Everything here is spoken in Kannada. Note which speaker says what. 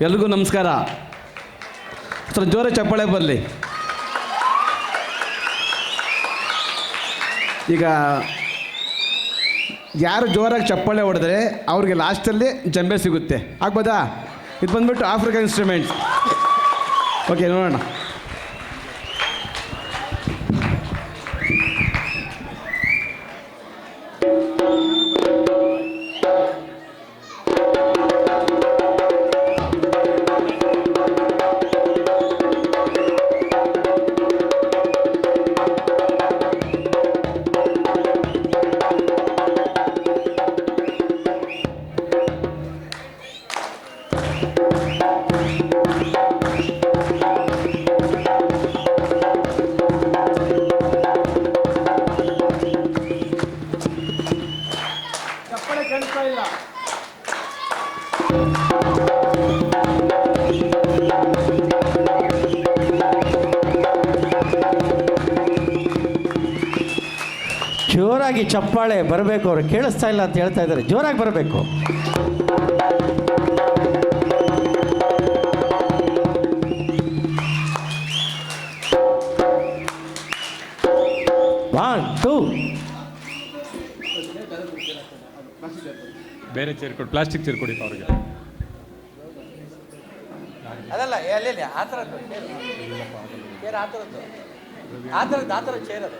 Speaker 1: ಎಲ್ರಿಗೂ ನಮಸ್ಕಾರ. ಸ್ವಲ್ಪ ಜೋರ ಚಪ್ಪಾಳೆ ಬರಲಿ. ಈಗ ಯಾರು ಜೋರಾಗಿ ಚಪ್ಪಾಳೆ ಹೊಡೆದ್ರೆ ಅವ್ರಿಗೆ ಲಾಸ್ಟಲ್ಲಿ ಜಂಬೆ ಸಿಗುತ್ತೆ. ಆಗ್ಬೋದಾ? ಇದು ಬಂದ್ಬಿಟ್ಟು ಆಫ್ರಿಕನ್ ಇನ್ಸ್ಟ್ರೂಮೆಂಟ್ಸ್. ಓಕೆ, ನೋಡೋಣ.
Speaker 2: ಜೋರಾಗಿ ಚಪ್ಪಾಳೆ ಬರಬೇಕು. ಅವರು ಕೇಳಿಸ್ತಾ ಇಲ್ಲ ಅಂತ ಹೇಳ್ತಾ ಇದ್ದಾರೆ. ಜೋರಾಗಿ ಬರಬೇಕು. One two.
Speaker 3: ಬೇರೆ ಚೇರ್ ಕೊಡಿ, ಪ್ಲಾಸ್ಟಿಕ್ ಚೇರ್ ಕೊಡಿ ಅವ್ರಿಗೆ.
Speaker 2: ಅದಲ್ಲ, ಆ ಥರದ್ದು ಚೇರ್, ಆ ಥರದ್ದು ಚೇರ್ ಅದು.